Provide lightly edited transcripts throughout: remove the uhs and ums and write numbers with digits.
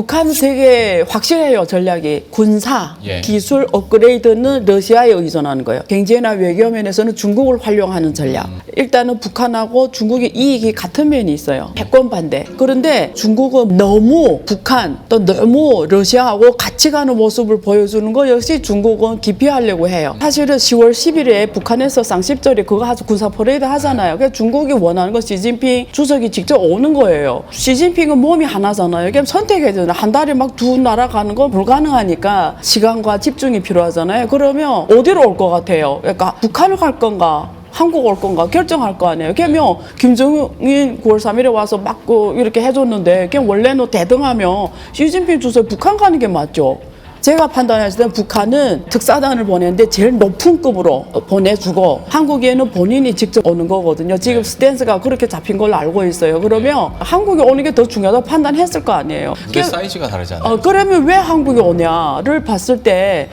북한은 되게 확실해요. 전략이. 군사, 예. 기술 업그레이드는 러시아에 의존하는 거예요. 경제나 외교 면에서는 중국을 활용하는 전략. 일단은 북한하고 중국의 이익이 같은 면이 있어요. 패권 반대. 그런데 중국은 너무 북한 또 너무 러시아하고 같이 가는 모습을 보여주는 거 역시 중국은 기피하려고 해요. 사실은 10월 10일에 북한에서 쌍십절에 그거 하죠. 군사 퍼레이드 하잖아요. 그래서 중국이 원하는 거 시진핑 주석이 직접 오는 거예요. 시진핑은 몸이 하나잖아요. 그럼 선택해야 되잖아요. 한 달에 막 두 나라 가는 건 불가능하니까 시간과 집중이 필요하잖아요. 그러면 어디로 올 것 같아요? 그러니까 북한을 갈 건가? 한국 올 건가 결정할 거 아니에요. 그러면 김정인 9월 3일에 와서 막 이렇게 해줬는데 그냥 원래는 대등하면 시진핑 주석이 북한 가는 게 맞죠. 제가 판단했을 때는 북한은 특사단을 보내는데 제일 높은 급으로 보내주고 한국에는 본인이 직접 오는 거거든요. 지금 스탠스가 그렇게 잡힌 걸로 알고 있어요. 그러면 한국에 오는 게 더 중요하다고 판단했을 거 아니에요. 무대 사이즈가 다르잖아요. 그러면 왜 한국에 오냐를 봤을 때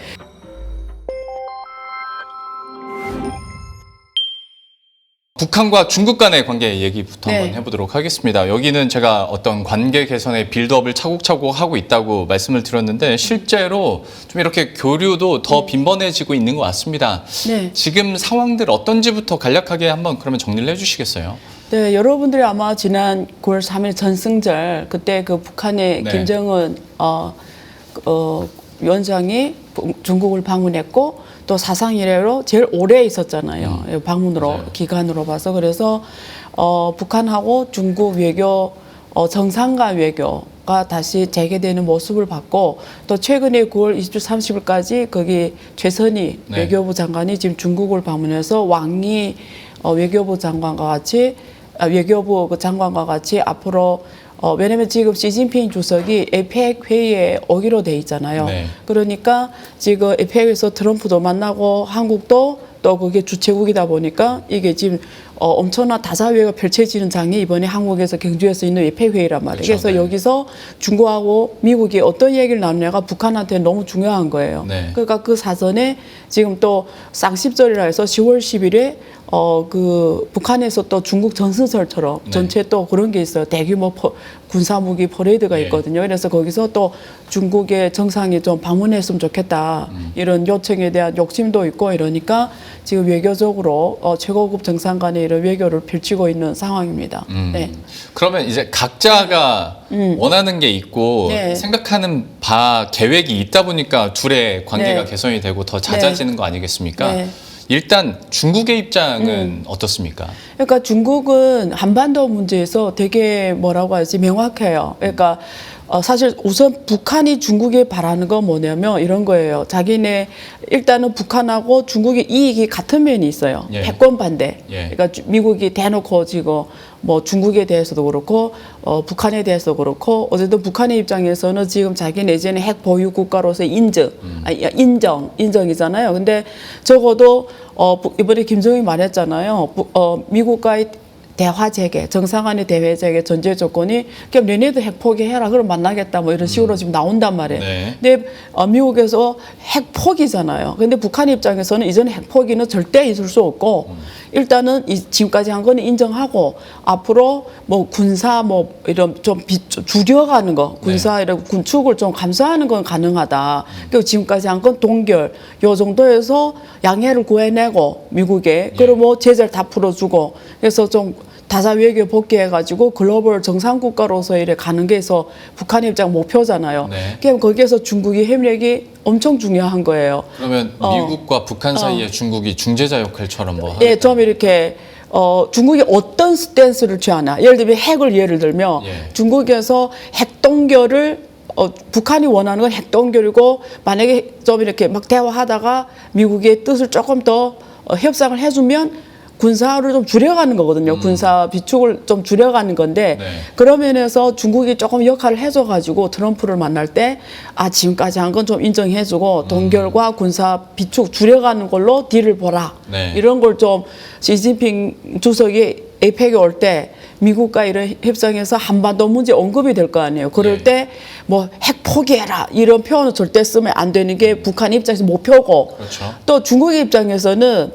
북한과 중국 간의 관계 얘기부터 네. 한번 해보도록 하겠습니다. 여기는 제가 어떤 관계 개선의 빌드업을 차곡차곡 하고 있다고 말씀을 드렸는데 실제로 좀 이렇게 교류도 더 빈번해지고 있는 것 같습니다. 네. 지금 상황들 어떤지부터 간략하게 한번 그러면 정리를 해주시겠어요? 네, 여러분들이 아마 지난 9월 3일 전승절 그때 그 북한의 네. 김정은 위원장이 중국을 방문했고 또 사상 이래로 제일 오래 있었잖아요. 방문으로 네. 기간으로 봐서 그래서 북한하고 중국 외교 정상간 외교가 다시 재개되는 모습을 봤고 또 최근에 9월 20일 30일까지 거기 최선희 네. 외교부 장관이 지금 중국을 방문해서 왕이 외교부 장관과 같이 외교부 그 장관과 같이 앞으로 왜냐면 지금 시진핑 주석이 에펙 회의에 오기로 돼 있잖아요. 네. 그러니까 지금 에펙에서 트럼프도 만나고 한국도 또 그게 주최국이다 보니까 이게 지금 엄청난 다자회의가 펼쳐지는 장이 이번에 한국에서 경주에서 있는 에펙 회의란 말이에요. 그렇죠. 그래서 네. 여기서 중국하고 미국이 어떤 얘기를 나누냐가 북한한테 너무 중요한 거예요. 네. 그러니까 그 사전에 지금 또 쌍십절이라 해서 10월 10일에 그 북한에서 또 중국 전승절처럼 네. 전체 또 그런 게 있어요. 대규모 군사무기 퍼레이드가 네. 있거든요. 그래서 거기서 또 중국의 정상이 좀 방문했으면 좋겠다. 이런 요청에 대한 욕심도 있고 이러니까 지금 외교적으로 최고급 정상 간의 이런 외교를 펼치고 있는 상황입니다. 네. 그러면 이제 각자가 원하는 게 있고 네. 생각하는 바 계획이 있다 보니까 둘의 관계가 네. 개선이 되고 더 잦아지는 거 아니겠습니까? 네. 일단 중국의 입장은 어떻습니까? 그러니까 중국은 한반도 문제에서 되게 뭐라고 하지 명확해요. 그러니까 사실 우선 북한이 중국에 바라는 건 뭐냐면 이런 거예요. 자기네 일단은 북한하고 중국의 이익이 같은 면이 있어요. 예. 패권 반대. 예. 그러니까 미국이 대놓고 지금 뭐 중국에 대해서도 그렇고 북한에 대해서 그렇고 어쨌든 북한의 입장에서는 지금 자기네 예전에 핵 보유 국가로서의 인정이잖아요. 근데 적어도 이번에 김정일이 말했잖아요. 미국과의 대화 재개, 정상간의 대화 재개 전제 조건이 그럼 너네도 핵 포기해라. 그럼 만나겠다. 뭐 이런 식으로 지금 나온단 말이에요. 네. 근데 미국에서 핵 포기잖아요. 근데 북한 입장에서는 이전 핵 포기는 절대 있을 수 없고 일단은 지금까지 한 거는 인정하고 앞으로 뭐 군사 뭐 이런 좀 줄여가는 거 군사 이런 군축을 좀 감소하는 건 가능하다. 그리고 지금까지 한 건 동결 요 정도에서 양해를 구해내고 미국에 그리고 뭐 제재를 다 풀어주고 그래서 좀 다자 외교 복귀해가지고 글로벌 정상 국가로서 이래 가는 게 해서 북한 입장 목표잖아요. 네. 그럼 거기에서 중국의 협력이 엄청 중요한 거예요. 그러면 미국과 북한 사이에 중국이 중재자 역할처럼 뭐 예, 좀 이렇게 중국이 어떤 스탠스를 취하나. 예를 들면 예. 중국에서 핵 동결을 북한이 원하는 건 핵 동결이고 만약에 좀 이렇게 막 대화하다가 미국의 뜻을 조금 더 협상을 해주면 군사를 좀 줄여가는 거거든요. 군사 비축을 좀 줄여가는 건데 네. 그런 면에서 중국이 조금 역할을 해줘가지고 트럼프를 만날 때 지금까지 한 건 좀 인정해주고 동결과 군사 비축 줄여가는 걸로 딜을 보라. 네. 이런 걸 좀 시진핑 주석이 에이펙에 올 때 미국과 이런 협상에서 한반도 문제 언급이 될 거 아니에요. 그럴 네. 때 뭐 핵 포기해라 이런 표현을 절대 쓰면 안 되는 게 북한 입장에서 목표고 그렇죠. 또 중국의 입장에서는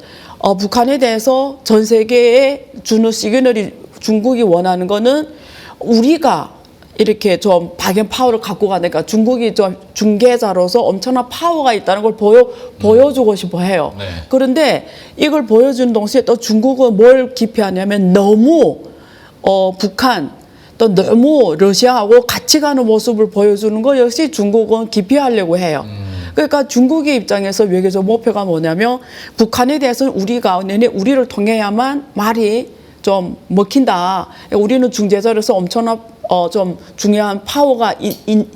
북한에 대해서 전 세계에 주는 시그널이 중국이 원하는 거는 우리가 이렇게 좀 박연 파워를 갖고 가니까 중국이 좀 중개자로서 엄청난 파워가 있다는 걸 보여주고 싶어 해요. 네. 그런데 이걸 보여주는 동시에 또 중국은 뭘 기피하냐면 너무 북한 또 너무 러시아하고 같이 가는 모습을 보여주는 거 역시 중국은 기피하려고 해요. 그러니까 중국의 입장에서 외교적 목표가 뭐냐면 북한에 대해서는 우리가 우리를 통해야만 말이 좀 먹힌다. 우리는 중재자로서 엄청난 좀 중요한 파워가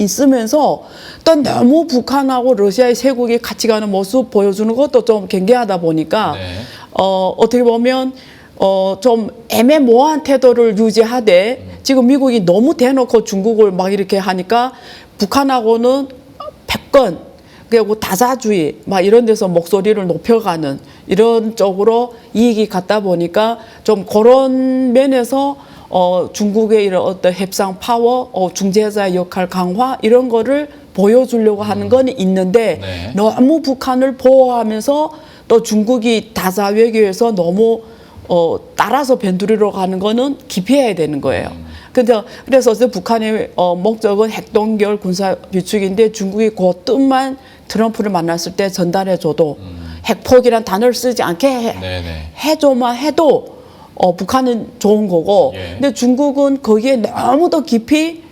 있으면서 또 너무 북한하고 러시아의 세 국이 같이 가는 모습 보여주는 것도 좀 경계하다 보니까 네. 어떻게 보면 좀 애매모호한 태도를 유지하되 지금 미국이 너무 대놓고 중국을 막 이렇게 하니까 북한하고는 패권 그리고 다자주의 막 이런 데서 목소리를 높여가는 이런 쪽으로 이익이 갔다 보니까 좀 그런 면에서 중국의 이런 어떤 협상 파워, 중재자의 역할 강화 이런 거를 보여주려고 하는 건 있는데 네. 너무 북한을 보호하면서 또 중국이 다자 외교에서 너무 따라서 변두리로 가는 거는 기피해야 되는 거예요. 그래서 북한의 목적은 핵동결 군사 비축인데 중국이 그 뜻만 트럼프를 만났을 때 전달해줘도 핵폭이란 단어를 쓰지 않게 해줘만 해도 북한은 좋은 거고 예. 근데 중국은 거기에 너무 더 깊이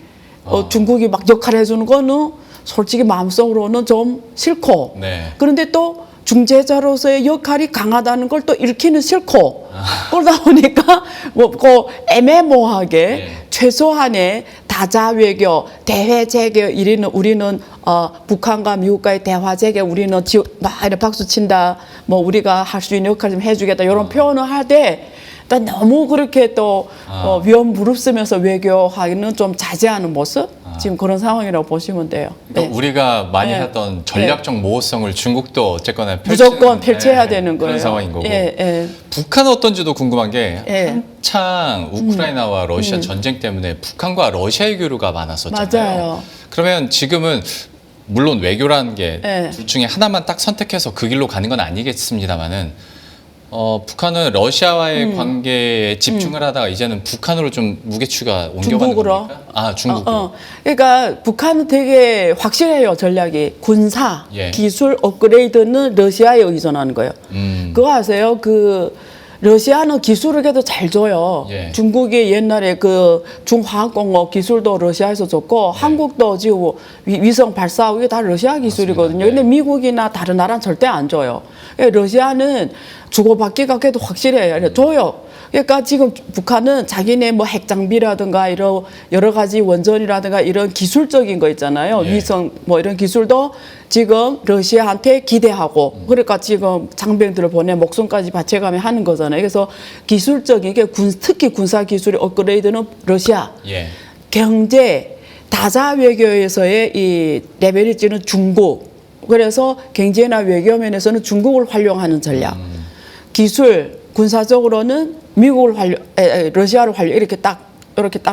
중국이 막 역할을 해주는 거는 솔직히 마음속으로는 좀 싫고 네. 그런데 또 중재자로서의 역할이 강하다는 걸 또 읽기는 싫고 그러다 보니까 그 애매모호하게 예. 최소한의 다자 외교, 대회 재개 우리는 북한과 미국과의 대화 재개 우리는 막 이렇게 박수 친다. 뭐 우리가 할 수 있는 역할 좀 해주겠다. 이런 표현을 하되 또 너무 그렇게 또 위험 무릅쓰면서 외교하기는 좀 자제하는 모습 지금 그런 상황이라고 보시면 돼요. 그러니까 네. 우리가 많이 네. 했던 전략적 모호성을 중국도 어쨌거나 무조건 펼쳐야 되는 거예요. 그런 상황인 거고. 예. 북한은 어떤지도 궁금한 게 예. 한창 우크라이나와 러시아 전쟁 때문에 북한과 러시아의 교류가 많았었잖아요. 맞아요. 그러면 지금은 물론 외교라는 게 예. 둘 중에 하나만 딱 선택해서 그 길로 가는 건 아니겠습니다만은 북한은 러시아와의 관계에 집중을 하다가 이제는 북한으로 좀 무게추가 옮겨가는 중국으로? 겁니까? 아, 중국으로. 그러니까 북한은 되게 확실해요. 전략이. 군사, 예. 기술 업그레이드는 러시아에 의존하는 거예요. 그거 아세요? 러시아는 기술을 그래도 잘 줘요. 예. 중국이 옛날에 중화학공업 기술도 러시아에서 줬고 한국도 지금 위성 발사하고 이게 다 러시아 기술이거든요. 맞습니다. 네. 근데 미국이나 다른 나라는 절대 안 줘요. 러시아는 주고받기가 그래도 확실해요. 줘요. 그러니까 지금 북한은 자기네 뭐 핵장비라든가 이런 여러 가지 원전이라든가 이런 기술적인 거 있잖아요. 예. 위성 뭐 이런 기술도 지금 러시아한테 기대하고 그러니까 지금 장병들을 보내 목숨까지 바쳐가며 하는 거잖아요. 그래서 기술적인 게 특히 군사 기술의 업그레이드는 러시아. 예. 경제 다자 외교에서의 이 레벨이 찌는 중국. 그래서 경제나 외교 면에서는 중국을 활용하는 전략. 기술 군사적으로는 러시아를 활용 이렇게 딱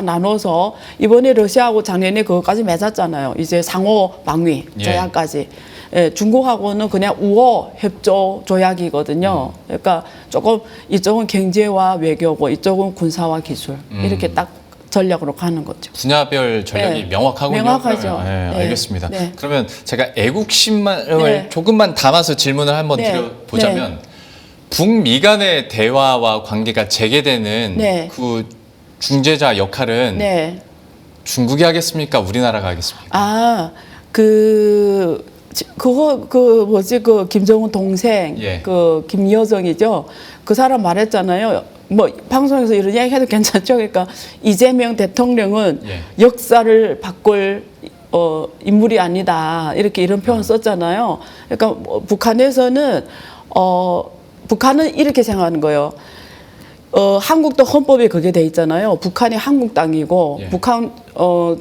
나눠서 이번에 러시아하고 작년에 그것까지 맺었잖아요. 이제 상호 방위 조약까지. 예, 중국하고는 그냥 우호 협조 조약이거든요. 그러니까 조금 이쪽은 경제와 외교고 이쪽은 군사와 기술 이렇게 딱 전략으로 가는 거죠. 분야별 전략이 네. 명확하군요. 명확하죠. 그러면. 네, 네. 알겠습니다. 네. 그러면 제가 애국심을 네. 조금만 담아서 질문을 한번 네. 드려보자면 북미 간의 대화와 관계가 재개되는 네. 그 중재자 역할은 네. 중국이 하겠습니까? 우리나라가 하겠습니까? 김정은 동생, 예. 김여정이죠. 그 사람 말했잖아요. 뭐, 방송에서 이런 이야기 해도 괜찮죠. 그러니까 이재명 대통령은 예. 역사를 바꿀, 인물이 아니다. 이런 표현 썼잖아요. 그러니까 북한에서는, 북한은 이렇게 생각하는 거예요. 한국도 헌법에 그게 돼 있잖아요. 북한이 한국 땅이고 예. 북한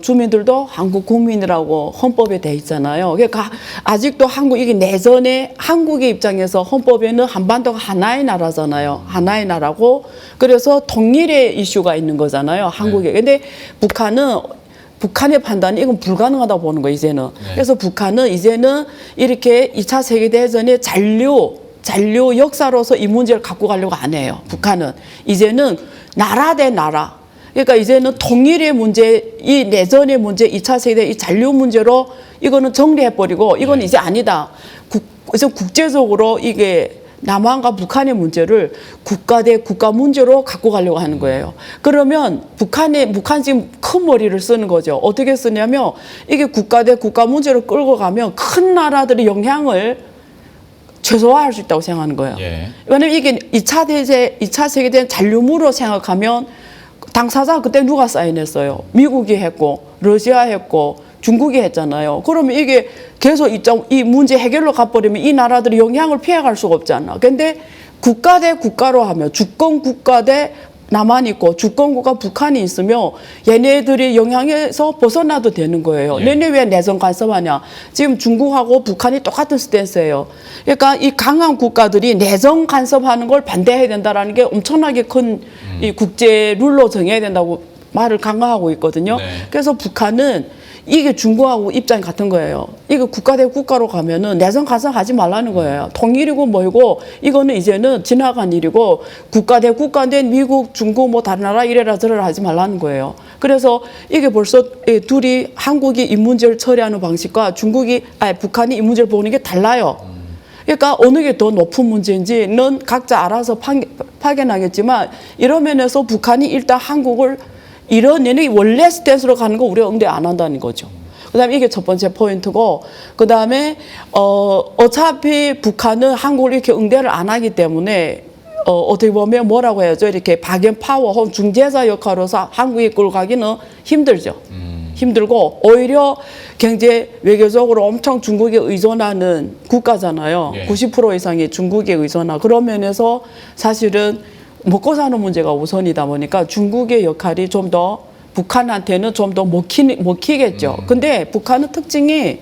주민들도 한국 국민이라고 헌법에 돼 있잖아요. 그러니까 아직도 이게 내전에 한국의 입장에서 헌법에는 한반도가 하나의 나라잖아요. 하나의 나라고 그래서 통일의 이슈가 있는 거잖아요. 한국에. 근데 북한의 판단이 이건 불가능하다고 보는 거예요, 이제는. 네. 그래서 북한은 이제는 이렇게 2차 세계대전의 잔류 역사로서 이 문제를 갖고 가려고 안 해요. 북한은 이제는 나라 대 나라. 그러니까 이제는 통일의 문제, 이 내전의 문제, 2차 세대 이 잔류 문제로 이거는 정리해버리고 이건 이제 아니다. 그래서 국제적으로 이게 남한과 북한의 문제를 국가 대 국가 문제로 갖고 가려고 하는 거예요. 그러면 북한 지금 큰 머리를 쓰는 거죠. 어떻게 쓰냐면 이게 국가 대 국가 문제로 끌고 가면 큰 나라들의 영향을 최소화할 수 있다고 생각하는 거예요. 예. 왜냐면 이게 2차 세계대전 잔류무로 생각하면 당사자가 그때 누가 사인했어요? 미국이 했고 러시아 했고 중국이 했잖아요. 그러면 이게 계속 이 문제 해결로 가버리면 이 나라들이 영향을 피해갈 수가 없잖아. 근데 국가 대 국가로 하면 주권 국가 대 남한이 있고 주권 국가 북한이 있으면 얘네들이 영향에서 벗어나도 되는 거예요. 예. 얘네 왜 내정 간섭하냐? 지금 중국하고 북한이 똑같은 스탠스예요. 그러니까 이 강한 국가들이 내정 간섭하는 걸 반대해야 된다라는 게 엄청나게 큰 이 국제 룰로 정해야 된다고 말을 강화하고 있거든요. 네. 그래서 북한은 이게 중국하고 입장이 같은 거예요. 이거 국가 대 국가로 가면은 내정 간섭하지 말라는 거예요. 통일이고 뭐이고 이거는 이제는 지나간 일이고 국가 대 국가인데 미국, 중국 뭐 다른 나라 이래라 저래라 하지 말라는 거예요. 그래서 이게 벌써 둘이 한국이 이 문제를 처리하는 방식과 북한이 이 문제를 보는 게 달라요. 그러니까 어느 게 더 높은 문제인지는 각자 알아서 파견하겠지만 이런 면에서 북한이 일단 한국을 이런 얘네 원래 스탠스로 가는 거 우리가 응대 안 한다는 거죠. 그다음에 이게 첫 번째 포인트고 그다음에 어차피 북한은 한국을 이렇게 응대를 안 하기 때문에 어떻게 보면 뭐라고 해야죠? 이렇게 박연 파워 혹은 중재자 역할로서 한국이 끌고 가기는 힘들죠. 힘들고 오히려 경제 외교적으로 엄청 중국에 의존하는 국가잖아요. 예. 90% 이상이 중국에 의존하고 그런 면에서 사실은 먹고 사는 문제가 우선이다 보니까 중국의 역할이 좀 더 북한한테는 좀 더 먹히겠죠. 근데 북한은 특징이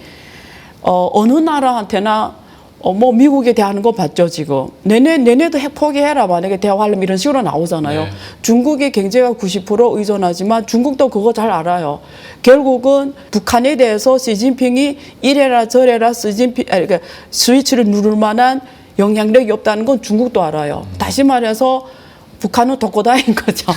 어느 나라한테나 뭐 미국에 대하는 거 봤죠 지금. 내내도 핵 포기해라 만약에 대화하려면 이런 식으로 나오잖아요. 네. 중국의 경제가 90% 의존하지만 중국도 그거 잘 알아요. 결국은 북한에 대해서 시진핑이 이래라 저래라 그러니까 스위치를 누를 만한 영향력이 없다는 건 중국도 알아요. 다시 말해서 북한은 독고다인 거죠.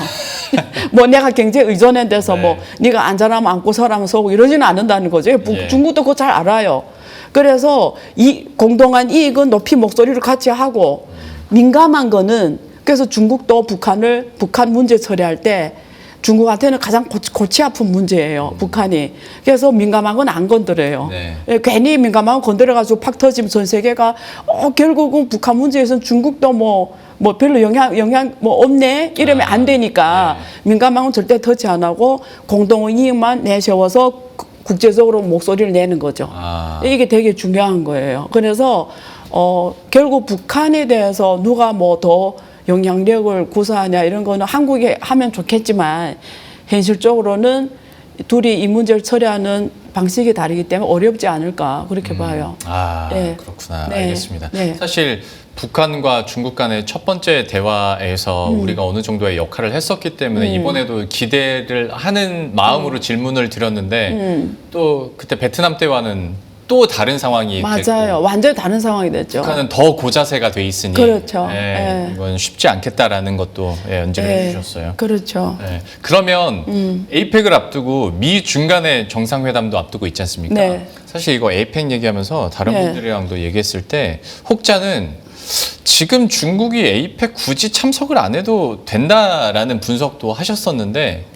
뭐 내가 경제 의존에 대해서 네. 뭐 네가 안 잘하면 안고 서라면 서고 이러지는 않는다는 거죠. 예. 중국도 그거 잘 알아요. 그래서 이 공동한 이익은 높이 목소리를 같이 하고 민감한 거는 그래서 중국도 북한 문제 처리할 때 중국한테는 가장 골치 아픈 문제예요. 북한이. 그래서 민감한 건 안 건드려요. 네. 예, 괜히 민감한 건 건드려가지고 팍 터지면 전 세계가 결국은 북한 문제에서는 중국도 뭐 별로 영향 뭐 없네 이러면 안 되니까 민감한 건 절대 터치 안 하고 공동의 이익만 내세워서 국제적으로 목소리를 내는 거죠. 이게 되게 중요한 거예요. 그래서 결국 북한에 대해서 누가 뭐 더 영향력을 구사하냐 이런 거는 한국이 하면 좋겠지만 현실적으로는 둘이 이 문제를 처리하는 방식이 다르기 때문에 어렵지 않을까 그렇게 봐요. 네. 그렇구나. 네. 알겠습니다. 네. 사실 북한과 중국 간의 첫 번째 대화에서 우리가 어느 정도의 역할을 했었기 때문에 이번에도 기대를 하는 마음으로 질문을 드렸는데 또 그때 베트남 때와는 또 다른 상황이 맞아요. 됐고 완전히 다른 상황이 됐죠. 북한은 더 고자세가 돼 있으니 그렇죠. 예, 예. 이건 쉽지 않겠다라는 것도 연재를 네. 해주셨어요. 그렇죠. 예. 그러면 에이펙을 앞두고 미 중간의 정상회담도 앞두고 있지 않습니까? 네. 사실 이거 에이펙 얘기하면서 다른 네. 분들이랑도 얘기했을 때 혹자는 지금 중국이 에이펙 굳이 참석을 안 해도 된다라는 분석도 하셨었는데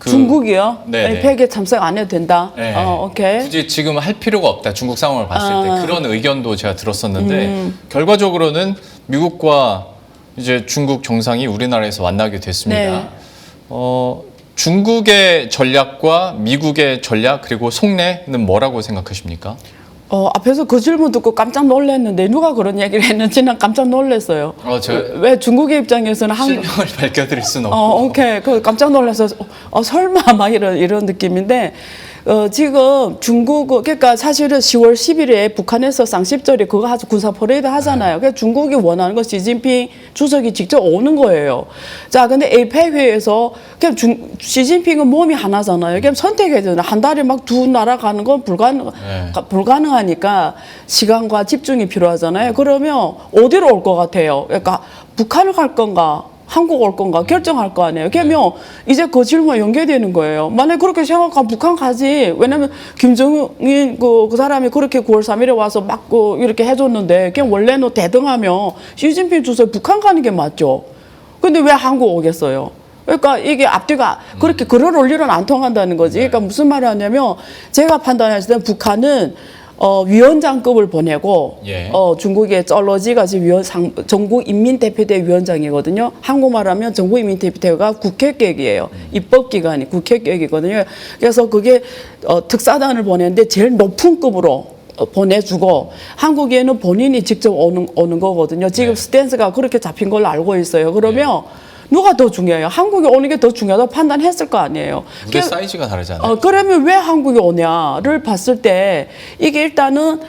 중국이요? 네네. 에이펙에 참석 안 해도 된다? 네. 오케이. 굳이 지금 할 필요가 없다. 중국 상황을 봤을 때 그런 의견도 제가 들었었는데 결과적으로는 미국과 이제 중국 정상이 우리나라에서 만나게 됐습니다. 네. 중국의 전략과 미국의 전략 그리고 속내는 뭐라고 생각하십니까? 앞에서 그 질문 듣고 깜짝 놀랐는데 누가 그런 얘기를 했는지는 깜짝 놀랐어요. 제가 왜 중국의 입장에서는 실명을 밝혀드릴 수는 없고. 오케이. 그 깜짝 놀라서 설마 막 이런 느낌인데 지금 중국 그러니까 사실은 10월 10일에 북한에서 쌍십절에 그거 군사 퍼레이드 하잖아요. 그래서 중국이 원하는 건 시진핑 주석이 직접 오는 거예요. 자, 근데 에이펙 회의에서 그냥 시진핑은 몸이 하나잖아요. 그냥 선택해야 되잖아요. 한 달에 막 두 나라 가는 건 불가능하니까 시간과 집중이 필요하잖아요. 그러면 어디로 올 것 같아요? 그러니까 북한을 갈 건가? 한국 올 건가 결정할 거 아니에요. 그러면 이제 그 질문과 연계되는 거예요. 만약 그렇게 생각하면 북한 가지. 왜냐면 김정인 그 사람이 그렇게 9월 3일에 와서 막 이렇게 해줬는데 그냥 원래는 대등하면 시진핑 주석이 북한 가는 게 맞죠. 근데 왜 한국 오겠어요? 그러니까 이게 앞뒤가 그렇게 그럴 논리는 안 통한다는 거지. 그러니까 무슨 말을 하냐면 제가 판단했을 때 북한은 위원장급을 보내고 예. 중국의 쩔러지가 지금 전국인민대표대 위원장이거든요. 한국말하면 전국인민대표대가 국회격이에요. 입법기관이 국회격이거든요. 그래서 그게 특사단을 보내는데 제일 높은 급으로 보내주고 한국에는 본인이 직접 오는 거거든요. 지금 네. 스탠스가 그렇게 잡힌 걸로 알고 있어요. 그러면 누가 더 중요해요? 한국이 오는 게 더 중요하다고 판단했을 거 아니에요. 무대 사이즈가 다르잖아요. 그러면 왜 한국이 오냐를 봤을 때 이게 일단은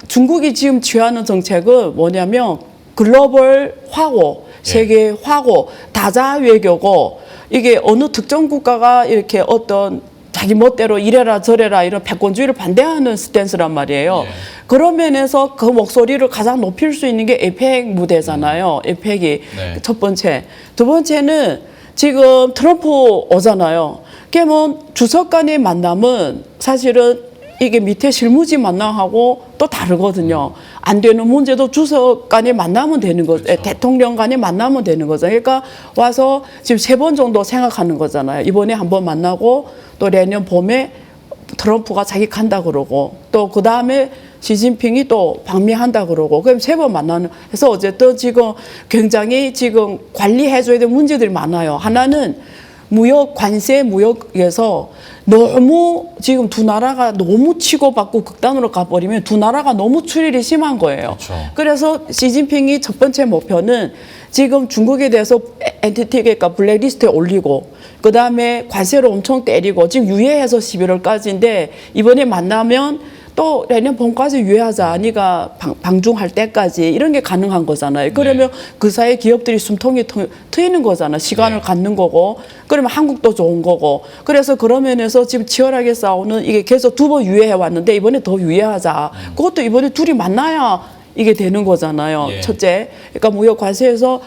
중국이 지금 취하는 정책은 뭐냐면 글로벌 화고, 세계 화고, 다자 외교고 이게 어느 특정 국가가 이렇게 어떤 자기 멋대로 이래라 저래라 이런 패권주의를 반대하는 스탠스란 말이에요. 예. 그런 면에서 그 목소리를 가장 높일 수 있는 게 에펙 무대잖아요. 에펙이 네. 첫 번째. 두 번째는 지금 트럼프 오잖아요. 그러면 주석 간의 만남은 사실은 이게 밑에 실무지 만남하고 또 다르거든요. 안 되는 문제도 주석 간에 만나면 되는 거죠. 그렇죠. 대통령 간에 만나면 되는 거죠. 그러니까 와서 지금 3번 정도 생각하는 거잖아요. 이번에 한번 만나고 또 내년 봄에 트럼프가 자기 간다 그러고 또 그다음에 시진핑이 또 방미한다 그러고 그럼 3번 만나는 해서 어쨌든 지금 굉장히 지금 관리해줘야 될 문제들이 많아요. 하나는 무역 관세 무역에서 너무 지금 두 나라가 너무 치고받고 극단으로 가버리면 두 나라가 너무 출일이 심한 거예요. 그렇죠. 그래서 시진핑이 첫 번째 목표는 지금 중국에 대해서 엔티티 그러니까 블랙리스트에 올리고 그다음에 관세를 엄청 때리고 지금 유예해서 11월까지인데 이번에 만나면 또 내년 봄까지 유예하자. 네가 방중할 때까지 이런 게 가능한 거잖아요. 그러면 그 사이에 기업들이 숨통이 트이는 거잖아. 시간을 갖는 거고. 그러면 한국도 좋은 거고. 그래서 그런 면에서 지금 치열하게 싸우는 이게 계속 2번 유예해 왔는데 이번에 더 유예하자. 그것도 이번에 둘이 만나야 이게 되는 거잖아요. 예. 첫째. 그러니까 무역 관세에서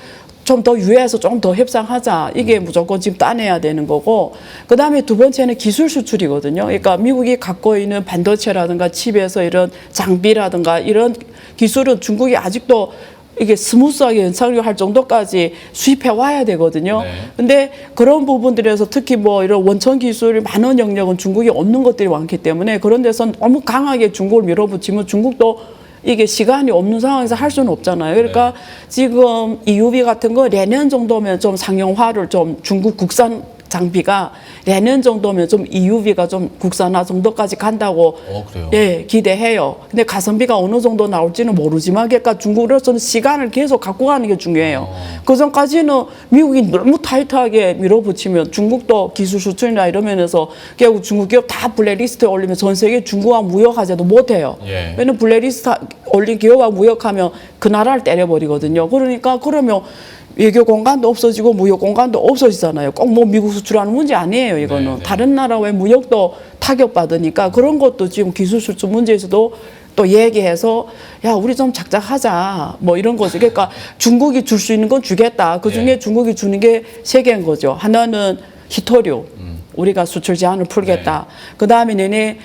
좀 더 유예해서 좀 더 협상하자. 이게 무조건 지금 따내야 되는 거고. 그다음에 두 번째는 기술 수출이거든요. 그러니까 미국이 갖고 있는 반도체라든가 칩에서 이런 장비라든가 이런 기술은 중국이 아직도 이게 스무스하게 연착륙할 정도까지 수입해 와야 되거든요. 네. 근데 그런 부분들에서 특히 뭐 이런 원천 기술이 많은 영역은 중국이 없는 것들이 많기 때문에 그런 데서 너무 강하게 중국을 밀어붙이면 중국도 이게 시간이 없는 상황에서 할 수는 없잖아요. 그러니까 지금 EUV 같은 거 내년 정도면 좀 상용화를 좀 중국 국산 장비가 내년 정도면 좀 EUV가 좀 국산화 정도까지 간다고 그래요? 예, 기대해요. 근데 가성비가 어느 정도 나올지는 모르지만 그러니까 중국으로서는 시간을 계속 갖고 가는 게 중요해요. 그 전까지는 미국이 너무 타이트하게 밀어붙이면 중국도 기술 수출이나 이런 면에서 결국 중국 기업 다 블랙리스트에 올리면 전 세계 중국하고 무역하지도 못해요. 예. 왜냐면 블랙리스트 올린 기업하고 무역하면 그 나라를 때려버리거든요. 그러니까 그러면 외교 공간도 없어지고 무역 공간도 없어지잖아요. 꼭 뭐 미국 수출하는 문제 아니에요, 이거는. 네. 다른 나라와의 무역도 타격받으니까 그런 것도 지금 기술 수출 문제에서도 또 얘기해서 야, 우리 좀 작작하자. 뭐 이런 거지. 그러니까 중국이 줄 수 있는 건 주겠다. 그중에 중국이 주는 게 3개인 거죠. 하나는 히토류. 우리가 수출 제한을 풀겠다. 그다음에 내내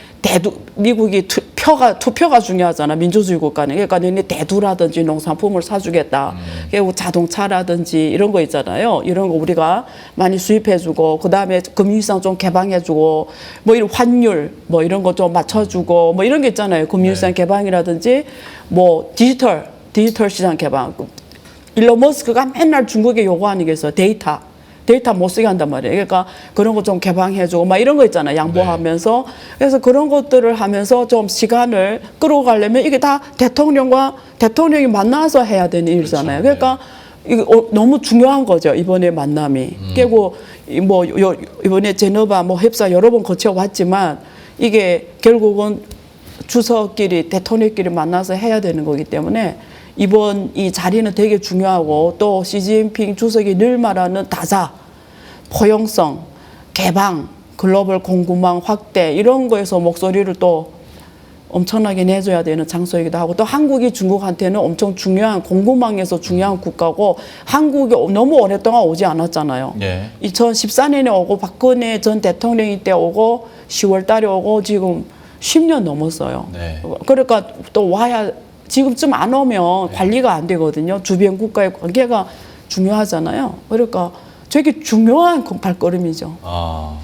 미국이 투표가 중요하잖아. 민주주의 국가는. 그러니까 내내 대두라든지 농산품을 사주겠다. 그리고 자동차라든지 이런 거 있잖아요. 이런 거 우리가 많이 수입해주고 그다음에 금융시장 좀 개방해주고 뭐 이런 환율 뭐 이런 거 좀 맞춰주고 뭐 이런 게 있잖아요. 금융시장 개방이라든지 뭐 디지털 시장 개방. 일론 머스크가 맨날 중국에 요구하는 게 있어요. 데이터 못 쓰게 한단 말이에요. 그러니까 그런 거 좀 개방해주고 막 이런 거 있잖아요. 양보하면서. 그래서 그런 것들을 하면서 좀 시간을 끌어가려면 이게 다 대통령이 만나서 해야 되는 일이잖아요. 그렇죠. 그러니까 이게 너무 중요한 거죠. 이번에 만남이. 그리고 뭐 이번에 제네바 뭐 협상 여러 번 거쳐왔지만 이게 결국은 주석끼리 대통령끼리 만나서 해야 되는 거기 때문에 이번 이 자리는 되게 중요하고 또 시진핑 주석이 늘 말하는 다자, 포용성, 개방, 글로벌 공급망 확대 이런 거에서 목소리를 또 엄청나게 내줘야 되는 장소이기도 하고 또 한국이 중국한테는 엄청 중요한 공급망에서 중요한 국가고 한국이 너무 오랫동안 오지 않았잖아요. 예. 2014년에 오고 박근혜 전 대통령이 때 오고 10월 달에 오고 지금 10년 넘었어요. 네. 그러니까 또 와야 지금쯤 안 오면 관리가 안 되거든요. 주변 국가의 관계가 중요하잖아요. 그러니까 되게 중요한 발걸음이죠. 아,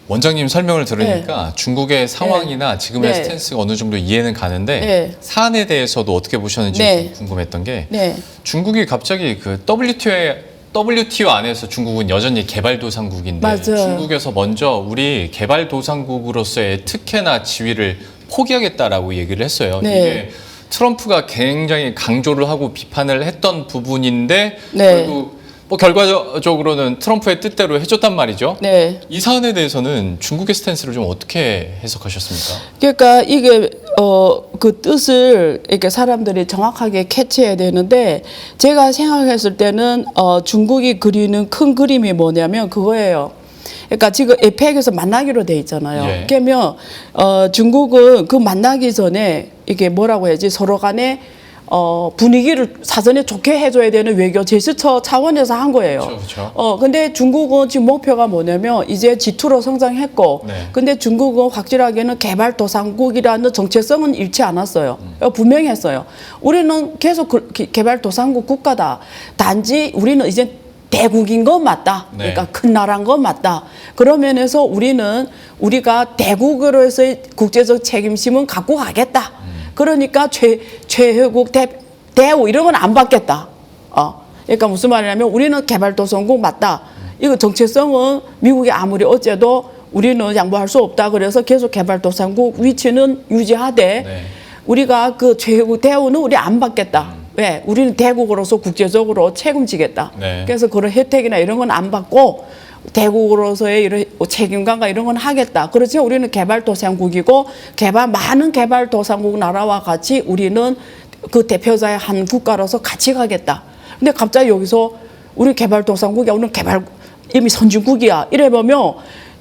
원장님 설명을 들으니까 중국의 상황이나 지금의 네. 스탠스가 어느 정도 이해는 가는데 네. 사안에 대해서도 어떻게 보셨는지 네. 좀 궁금했던 게 네. 중국이 갑자기 그 WTO 안에서 중국은 여전히 개발도상국인데 맞아요. 중국에서 먼저 우리 개발도상국으로서의 특혜나 지위를 포기하겠다라고 얘기를 했어요. 네. 이게 트럼프가 굉장히 강조를 하고 비판을 했던 부분인데 네. 결국 뭐 결과적으로는 트럼프의 뜻대로 해줬단 말이죠. 네. 이 사안에 대해서는 중국의 스탠스를 좀 어떻게 해석하셨습니까? 그러니까 이게 그 뜻을 이렇게 사람들이 정확하게 캐치해야 되는데 제가 생각했을 때는 중국이 그리는 큰 그림이 뭐냐면 그거예요. 그러니까 지금 에펙에서 만나기로 돼 있잖아요. 예. 그러면 중국은 그 만나기 전에 이게 뭐라고 해야지 서로 간에 분위기를 사전에 좋게 해줘야 되는 외교 제스처 차원에서 한 거예요. 그렇죠. 근데 중국은 지금 목표가 뭐냐면 이제 G2로 성장했고, 네. 근데 중국은 확실하게는 개발도상국이라는 정체성은 잃지 않았어요. 분명히 했어요. 우리는 계속 개발도상국 국가다. 단지 우리는 이제 대국인 건 맞다. 네. 그러니까 큰 나라인 건 맞다. 그런 면에서 우리가 대국으로 해서의 국제적 책임심은 갖고 가겠다. 그러니까 최혜국 대우 이런 건 안 받겠다. 그러니까 무슨 말이냐면 우리는 개발도상국 맞다. 이거 정체성은 미국이 아무리 어째도 우리는 양보할 수 없다. 그래서 계속 개발도상국 위치는 유지하되 네. 우리가 그 최혜국 대우는 우리 안 받겠다. 왜? 우리는 대국으로서 국제적으로 책임지겠다. 네. 그래서 그런 혜택이나 이런 건 안 받고 대국으로서의 이런 책임감과 이런 건 하겠다. 그렇지만 우리는 개발도상국이고 많은 개발도상국 나라와 같이 우리는 그 대표자의 한 국가로서 같이 가겠다. 근데 갑자기 여기서 우리 개발도상국이야. 우리는 이미 선진국이야. 이래보면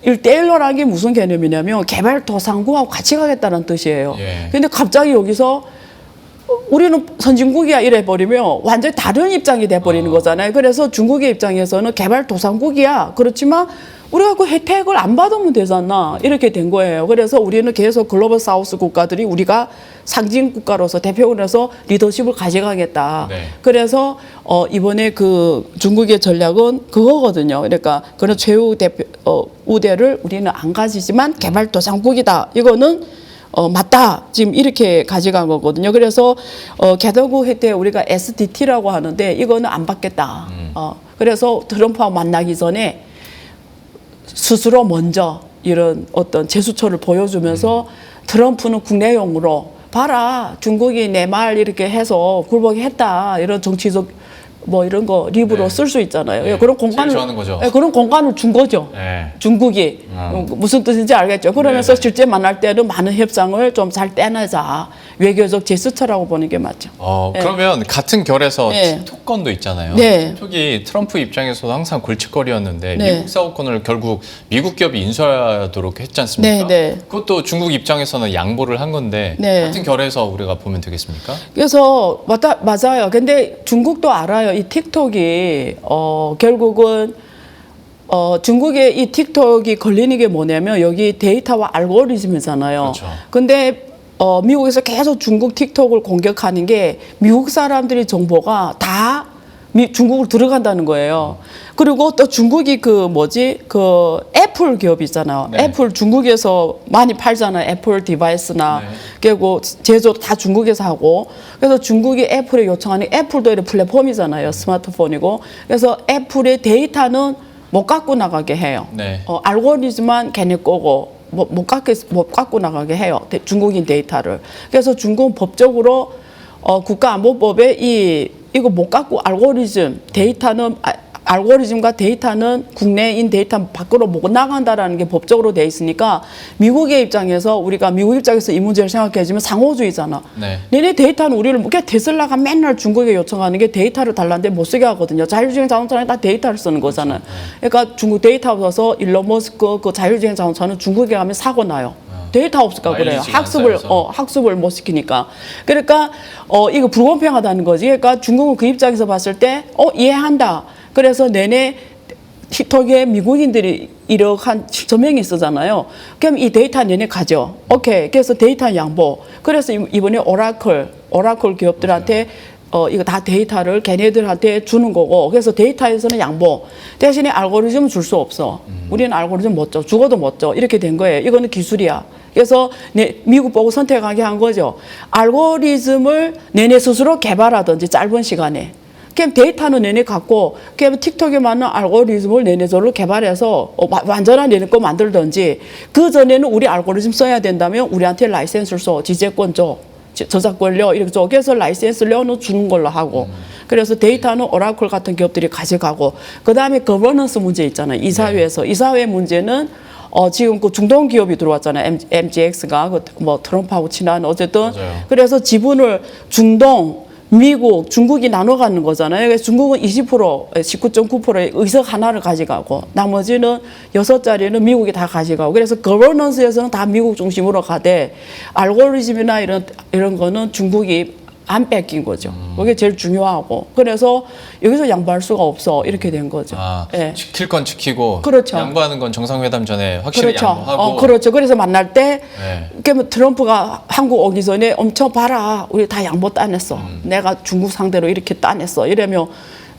1대1로라는 게 무슨 개념이냐면 개발도상국하고 같이 가겠다는 뜻이에요. 예. 근데 갑자기 여기서 우리는 선진국이야 이래버리면 완전히 다른 입장이 돼버리는 거잖아요. 그래서 중국의 입장에서는 개발도상국이야. 그렇지만 우리가 그 혜택을 안 받으면 되잖아. 이렇게 된 거예요. 그래서 우리는 계속 글로벌 사우스 국가들이 우리가 상징 국가로서 대표로서 리더십을 가져가겠다. 네. 그래서 이번에 그 중국의 전략은 그거거든요. 그러니까 그런 최후 우대를 우리는 안 가지지만 개발도상국이다. 이거는 맞다. 지금 이렇게 가져간 거거든요. 그래서 개도국 혜택 우리가 SDT라고 하는데 이거는 안 받겠다. 그래서 트럼프와 만나기 전에 스스로 먼저 이런 어떤 제스처를 보여주면서 트럼프는 국내용으로 봐라. 중국이 내 말 이렇게 해서 굴복이 했다. 이런 정치적 뭐 이런 거 립으로 네. 쓸 수 있잖아요. 네. 그런 제일 공간을 좋아하는 거죠. 그런 공간을 준 거죠. 네. 중국이 무슨 뜻인지 알겠죠. 그러면서 네. 실제 만날 때는 많은 협상을 좀 잘 떼내자. 외교적 제스처라고 보는 게 맞죠. 네. 그러면 같은 결에서 네. 틱톡 건도 있잖아요. 네. 틱톡이 트럼프 입장에서도 항상 골칫거리였는데 네. 미국 사업권을 결국 미국 기업이 인수하도록 했지 않습니까? 네, 네. 그것도 중국 입장에서는 양보를 한 건데 네. 같은 결에서 우리가 보면 되겠습니까? 그래서 맞아요. 근데 중국도 알아요. 이 틱톡이 결국은 중국의 이 틱톡이 걸리는 게 뭐냐면 여기 데이터와 알고리즘이잖아요. 그렇죠. 근데 미국에서 계속 중국 틱톡을 공격하는 게 미국 사람들의 정보가 다 중국으로 들어간다는 거예요. 그리고 또 중국이 그 애플 기업 있잖아요. 네. 애플 중국에서 많이 팔잖아요. 애플 디바이스나 네. 그리고 제조도 다 중국에서 하고. 그래서 중국이 애플에 요청하는 애플도 이런 플랫폼이잖아요. 스마트폰이고. 그래서 애플의 데이터는 못 갖고 나가게 해요. 네. 알고리즘만 걔네 거고 못 갖고 나가게 해요. 중국인 데이터를. 그래서 중국은 법적으로 국가안보법에 이거 못 갖고 알고리즘과 데이터는 국내인 데이터 밖으로 못 나간다라는 게 법적으로 돼 있으니까 미국의 입장에서 우리가 미국 입장에서 이 문제를 생각해주면 상호주의잖아. 네. 너네 데이터는 우리를 그러니까 테슬라가 맨날 중국에 요청하는 게 데이터를 달라는데 못 쓰게 하거든요. 자율주행 자동차는 다 데이터를 쓰는 거잖아요. 그러니까 중국 데이터 없어서 일론 머스크 그 자율주행 자동차는 중국에 가면 사고 나요. 데이터 없을까 그래요. 알리지가 않아서. 학습을 못 시키니까. 그러니까 이거 불공평하다는 거지. 그러니까 중국은 그 입장에서 봤을 때 이해한다. 그래서 내내 틱톡에 미국인들이 1억 한 7천 명이 쓰잖아요. 그럼 이 데이터 내내 가져. 오케이. 그래서 데이터 양보. 그래서 이번에 오라클 기업들한테 이거 다 데이터를 걔네들한테 주는 거고. 그래서 데이터에서는 양보. 대신에 알고리즘은 줄 수 없어. 우리는 알고리즘 못 줘. 죽어도 못 줘. 이렇게 된 거예요. 이거는 기술이야. 그래서 미국 보고 선택하게 한 거죠. 알고리즘을 내내 스스로 개발하든지 짧은 시간에. 그럼 데이터는 내내 갖고, 그럼 틱톡에 맞는 알고리즘을 내내적으로 개발해서 완전한 내내 거 만들든지, 그 전에는 우리 알고리즘 써야 된다면 우리한테 라이센스를 줘, 지재권 줘, 저작권료 이렇게 줘. 그래서 라이센스료는 주는 걸로 하고, 그래서 데이터는 오라클 같은 기업들이 가져가고, 그 다음에 거버넌스 문제 있잖아요. 이사회에서. 이사회 문제는 지금 그 중동 기업이 들어왔잖아요. MGX가 뭐 트럼프하고 친한 어쨌든. 맞아요. 그래서 지분을 중동, 미국, 중국이 나눠 가는 거잖아요. 그래서 중국은 20%, 19.9%의 의석 하나를 가져가고 나머지는 6자리는 미국이 다 가져가고 그래서 거버넌스에서는 다 미국 중심으로 가되 알고리즘이나 이런 거는 중국이 안 뺏긴 거죠. 그게 제일 중요하고 그래서 여기서 양보할 수가 없어 이렇게 된 거죠. 예. 지킬 건 지키고 그렇죠. 양보하는 건 정상회담 전에 확실히 그렇죠. 양보하고 그렇죠. 그래서 만날 때 네. 그러면 트럼프가 한국 오기 전에 엄청 봐라. 우리 다 양보 따냈어. 내가 중국 상대로 이렇게 따냈어. 이러면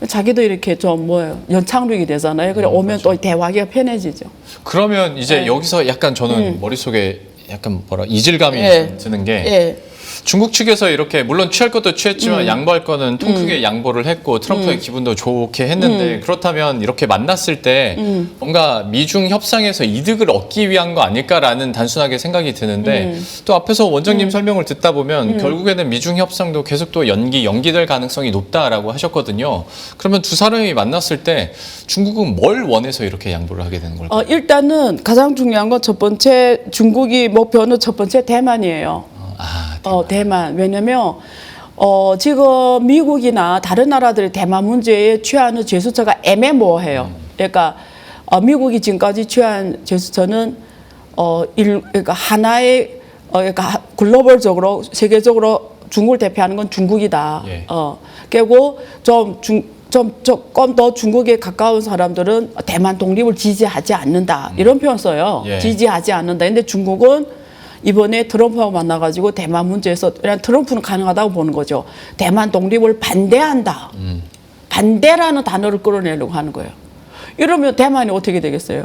자기도 이렇게 좀 연착륙이 되잖아요. 그래 오면 그렇죠. 또 대화하기가 편해지죠. 그러면 이제 네. 여기서 약간 저는 머릿속에 약간 이질감이 예. 드는 게 예. 중국 측에서 이렇게 물론 취할 것도 취했지만 양보할 거는 통 크게 양보를 했고 트럼프의 기분도 좋게 했는데 그렇다면 이렇게 만났을 때 뭔가 미중 협상에서 이득을 얻기 위한 거 아닐까라는 단순하게 생각이 드는데 또 앞에서 원장님 설명을 듣다 보면 결국에는 미중 협상도 계속 또 연기될 가능성이 높다라고 하셨거든요. 그러면 두 사람이 만났을 때 중국은 뭘 원해서 이렇게 양보를 하게 되는 걸까요? 일단은 가장 중요한 건 첫 번째 중국이 목표는 첫 번째 대만이에요. 대만. 왜냐면 지금 미국이나 다른 나라들이 대만 문제에 취하는 제스처가 애매모호해요. 그러니까 미국이 지금까지 취한 제스처는 그러니까 하나의 그러니까 글로벌적으로 세계적으로 중국을 대표하는 건 중국이다. 예. 그리고 조금 더 중국에 가까운 사람들은 대만 독립을 지지하지 않는다. 이런 표현 써요. 예. 지지하지 않는다. 근데 중국은 이번에 트럼프하고 만나가지고 대만 문제에서 그냥 트럼프는 가능하다고 보는 거죠. 대만 독립을 반대한다. 반대라는 단어를 끌어내려고 하는 거예요. 이러면 대만이 어떻게 되겠어요?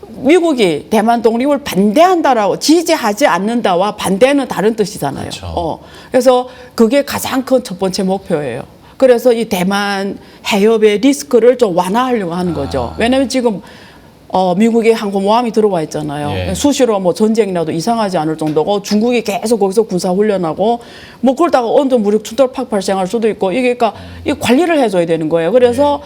미국이 대만 독립을 반대한다라고 지지하지 않는다와 반대는 다른 뜻이잖아요. 그렇죠. 그래서 그게 가장 큰 첫 번째 목표예요. 그래서 이 대만 해협의 리스크를 좀 완화하려고 하는 거죠. 왜냐하면 지금 미국의 항공모함이 들어와 있잖아요. 예. 수시로 뭐 전쟁이라도 이상하지 않을 정도고 중국이 계속 거기서 군사 훈련하고 뭐 그러다가 언제 무력 충돌 팍 발생할 수도 있고 이게 그러니까 이 관리를 해줘야 되는 거예요. 그래서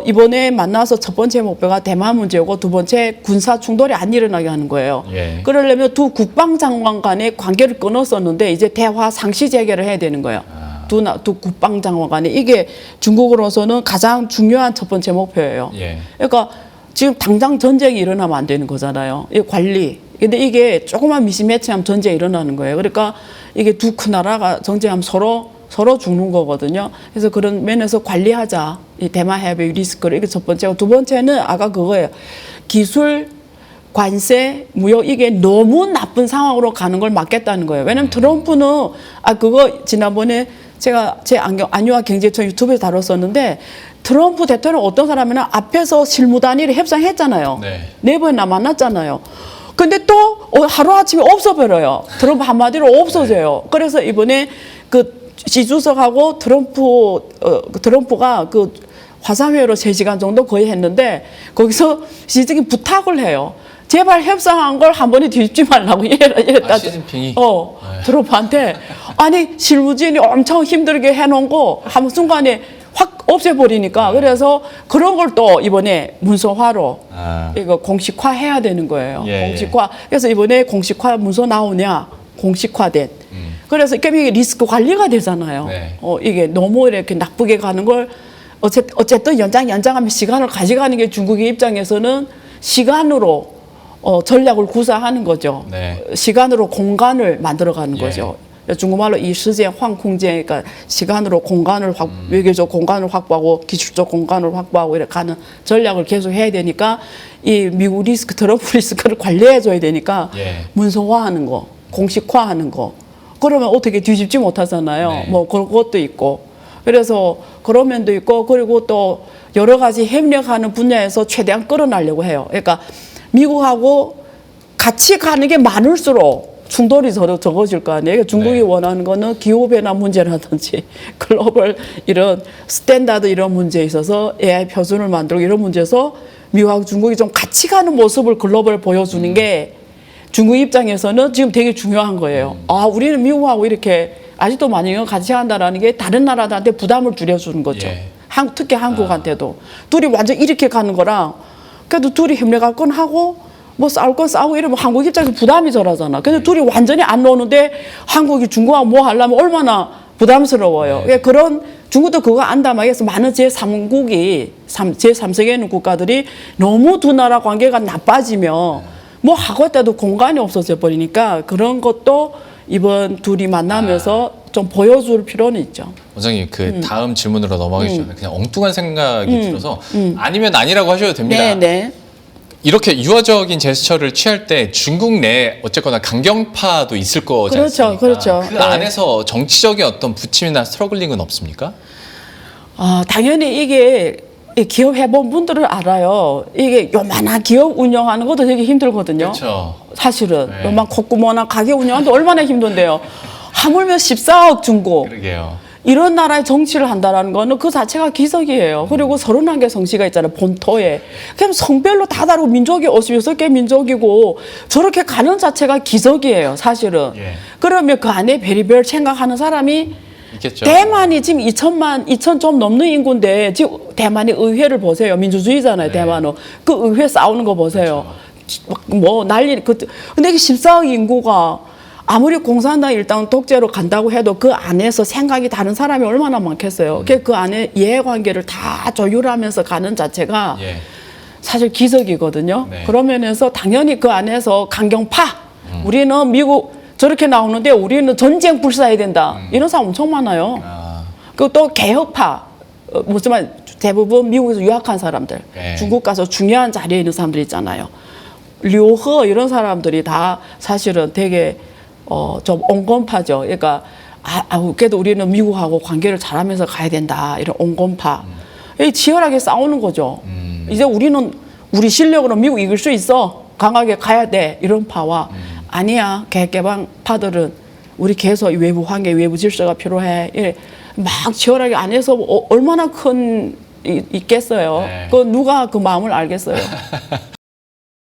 이번에 만나서 첫 번째 목표가 대만 문제고 두 번째 군사 충돌이 안 일어나게 하는 거예요. 예. 그러려면 두 국방장관 간의 관계를 끊었었는데 이제 대화 상시 재개를 해야 되는 거예요. 두 국방장관 간에 이게 중국으로서는 가장 중요한 첫 번째 목표예요. 예. 그러니까 지금 당장 전쟁이 일어나면 안 되는 거잖아요. 이 관리. 근데 이게 조그만 미시매치하면 전쟁이 일어나는 거예요. 그러니까 이게 두 큰 나라가 전쟁하면 서로 죽는 거거든요. 그래서 그런 면에서 관리하자. 이 대만 해협의 리스크를. 이게 첫 번째고 두 번째는 아까 그거예요. 기술, 관세, 무역 이게 너무 나쁜 상황으로 가는 걸 막겠다는 거예요. 왜냐면 트럼프는 그거 지난번에 제가 제 안유아 경제청 유튜브에서 다뤘었는데 트럼프 대통령 어떤 사람이나 앞에서 실무단위를 협상했잖아요. 네 번이나 만났잖아요. 근데 또 하루아침에 없어버려요. 트럼프 한마디로 없어져요. 그래서 이번에 그 시 주석하고 트럼프가 그 화상회의로 3시간 정도 거의 했는데 거기서 시진핑이 부탁을 해요. 제발 협상한 걸 한 번에 뒤집지 말라고 이랬다. 시진핑이? 트럼프한테. 아니, 실무진이 엄청 힘들게 해놓은 거 한 순간에 확 없애버리니까. 그래서 그런 걸 또 이번에 문서화로 이거 공식화해야 되는 거예요. 예. 공식화. 그래서 이번에 공식화 문서 나오냐? 공식화된. 그래서 이게 리스크 관리가 되잖아요. 네. 이게 너무 이렇게 나쁘게 가는 걸 어쨌든 연장하면 시간을 가져가는 게 중국의 입장에서는 시간으로 전략을 구사하는 거죠. 네. 시간으로 공간을 만들어가는 예. 거죠. 중국말로 이 시간 황空间, 그러니까 시간으로 공간을 외교적 공간을 확보하고 기술적 공간을 확보하고 이렇게 가는 전략을 계속 해야 되니까 이 미국 리스크, 트럼프 리스크를 관리해줘야 되니까 예. 문서화하는 거, 공식화하는 거. 그러면 어떻게 뒤집지 못하잖아요. 네. 뭐 그런 것도 있고. 그래서 그런 면도 있고, 그리고 또 여러 가지 협력하는 분야에서 최대한 끌어내려고 해요. 그러니까 미국하고 같이 가는 게 많을수록 충돌이 적어질 거 아니에요. 중국이 네. 원하는 거는 기후변화 문제라든지 글로벌 이런 스탠다드 이런 문제에 있어서 AI 표준을 만들고 이런 문제에서 미국하고 중국이 좀 같이 가는 모습을 글로벌 보여주는 게 중국 입장에서는 지금 되게 중요한 거예요. 아, 우리는 미국하고 이렇게 아직도 많이 같이 한다라는 게 다른 나라들한테 부담을 줄여주는 거죠. 예. 특히 한국한테도. 둘이 완전 이렇게 가는 거랑 그래도 둘이 협력할 건 하고 뭐 싸울 건 싸우고 이러면 한국 입장에서 부담이 덜하잖아. 근데 둘이 완전히 안 노는데 한국이 중국하고 뭐 하려면 얼마나 부담스러워요. 네. 그런 중국도 그거 안다만 해서 많은 제3국이 제3세계에 있는 국가들이 너무 두 나라 관계가 나빠지면 뭐 하고 했다도 공간이 없어져 버리니까 그런 것도 이번 둘이 만나면서 좀 보여줄 필요는 있죠. 원장님 그 다음 질문으로 넘어가기 전에 그냥 엉뚱한 생각이 들어서 아니면 아니라고 하셔도 됩니다. 네, 네. 이렇게 유화적인 제스처를 취할 때 중국 내에 어쨌거나 강경파도 있을 거지 그렇죠, 않습니까? 그렇죠. 그 네. 안에서 정치적인 어떤 부침이나 스트러글링은 없습니까? 당연히 이게 기업 해본 분들은 알아요. 이게 요만한 기업 운영하는 것도 되게 힘들거든요. 그렇죠. 사실은 네. 요만 콧구멍한 가게 운영하는데 얼마나 힘든데요. 하물며 14억 중고 그러게요. 이런 나라의 정치를 한다라는 거는 그 자체가 기적이에요. 그리고 31개 성씨가 있잖아요. 본토에. 그럼 성별로 다 다르고 민족이 56개 민족이고 저렇게 가는 자체가 기적이에요. 사실은. 예. 그러면 그 안에 베리별 생각하는 사람이 있겠죠. 대만이 지금 2천 좀 넘는 인구인데 지금 대만의 의회를 보세요. 민주주의잖아요. 네. 대만은. 그 의회 싸우는 거 보세요. 뭐 난리. 근데 이게 14억 인구가 아무리 공산당 일당 독재로 간다고 해도 그 안에서 생각이 다른 사람이 얼마나 많겠어요. 그 안에 이해관계를 다 조율하면서 가는 자체가 예. 사실 기적이거든요. 네. 그런 면에서 당연히 그 안에서 강경파, 우리는 미국 저렇게 나오는데 우리는 전쟁 불사해야 된다. 이런 사람 엄청 많아요. 그리고 또 개혁파, 뭐지만 대부분 미국에서 유학한 사람들, 네. 중국 가서 중요한 자리에 있는 사람들 있잖아요. 류허 이런 사람들이 다 사실은 되게 좀 온건파죠. 그러니까 그래도 우리는 미국하고 관계를 잘하면서 가야 된다. 이런 온건파. 치열하게 싸우는 거죠. 이제 우리는 우리 실력으로 미국 이길 수 있어. 강하게 가야 돼. 이런 파와 아니야. 개방파들은 우리 계속 외부 관계, 외부 질서가 필요해. 이래 막 치열하게 안에서 얼마나 큰 있겠어요. 네. 그 누가 그 마음을 알겠어요.